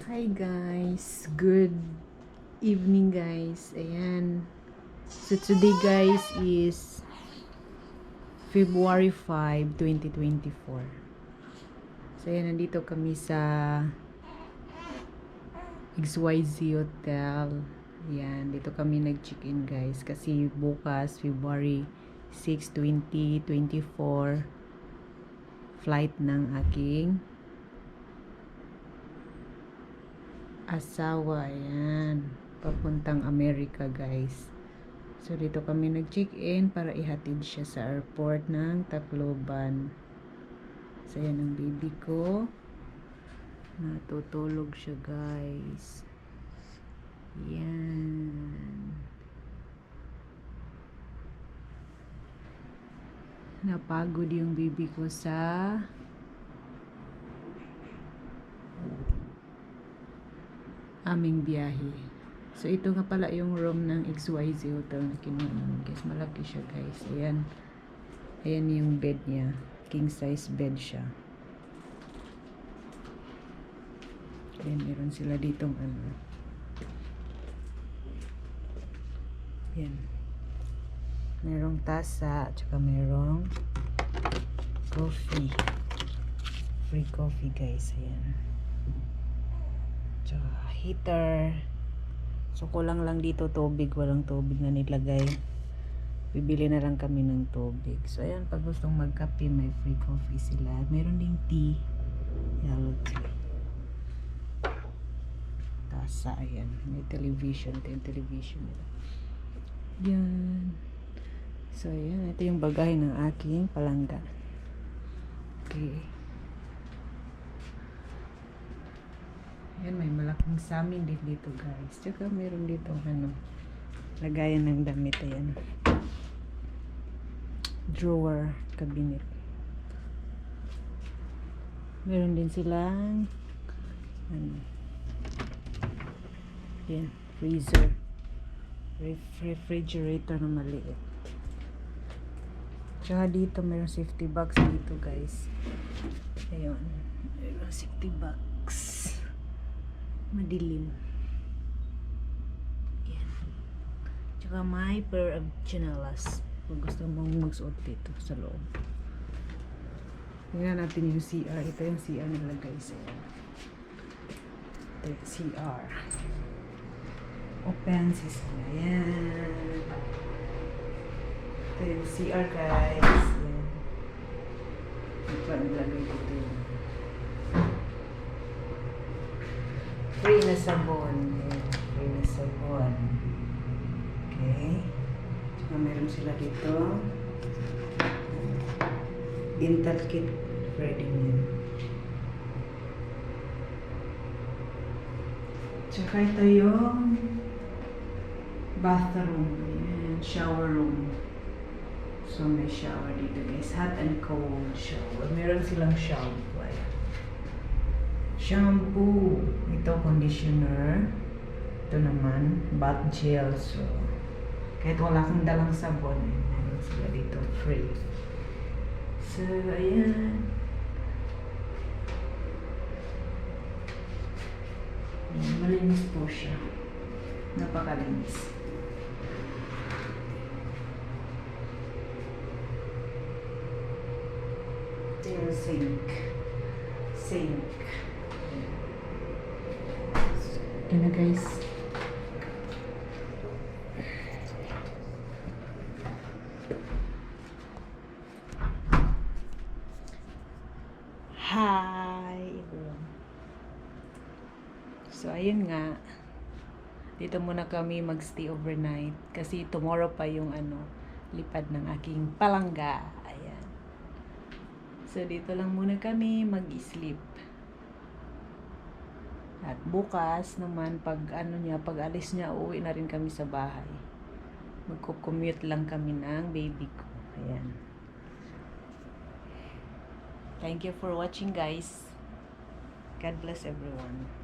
Hi guys, good evening guys. Ayan. So today guys is February 5, 2024. So ayan, nandito kami sa XYZ Hotel. Ayan, dito kami nag-check-in guys kasi bukas February 6, 2024 flight ng aking asawa. Ayan, papuntang Amerika guys. So dito kami nag-check-in para ihatid siya sa airport ng Tacloban. So yan ang baby ko, natutulog siya guys. Yan, napagod yung baby ko sa aming biyahe. So ito nga pala yung room ng XYZ Hotel na kinuha namin guys. Malaki siya guys. Ayan. Ayan yung bed niya. King size bed siya. Ayan, meron sila ditong ano. Ayan. Merong tasa at saka merong coffee. Free coffee guys. Ayan. Tsaka heater. So kulang lang dito tubig, walang tubig na nilagay. Bibili na lang kami ng tubig. So ayan, pag gustong magkape, may free coffee sila. Meron ding tea, yellow tea. Tasa, ayan. May television, ito yung television nila. Yan. So ayan, ito yung bagahe ng aking palangga. Okay. Ayan, may malaking samin din dito guys. Tsaka meron dito ano, lagayan ng damit. Ayan, drawer, cabinet. Meron din silang ano, ayan, freezer, refrigerator na maliit. Tsaka dito meron safety box dito guys. Ayun, meron safety box. Madilim. Yan. Tsaka may pair of chinelas kung gusto mong magsuot dito sa loob. Tingnan natin yung CR. Ito yung CR nila guys. Ito yung CR. Open system. Ayan. Ito yung CR guys. Ayan. Ito ang nilagay dito yun. Free na sabon. Ayan. Free na sabon. Okay. Saka meron sila dito. Dental kit. Ready nyo. Tsaka ito yung bathroom. Ayan. Shower room. So may shower dito guys. Hot and cold shower. Meron silang shampoo. Ayan. Shampoo. Ito conditioner. Ito naman bath gel. So kahit wala kang dalang sabon, meron sila dito free. So ayan. Ayan, malinis po siya. Napakalinis. Ito yung sink. Sink. Okay na guys. Hi everyone. So ayun nga. Dito muna kami magstay overnight kasi tomorrow pa yung ano, lipad ng aking palangga. Ayan. So dito lang muna kami mag-sleep. At bukas naman pag ano niya, pag alis niya, uuwi na rin kami sa bahay. Magko-commute lang kami ng baby ko. Ayan. Thank you for watching guys. God bless everyone.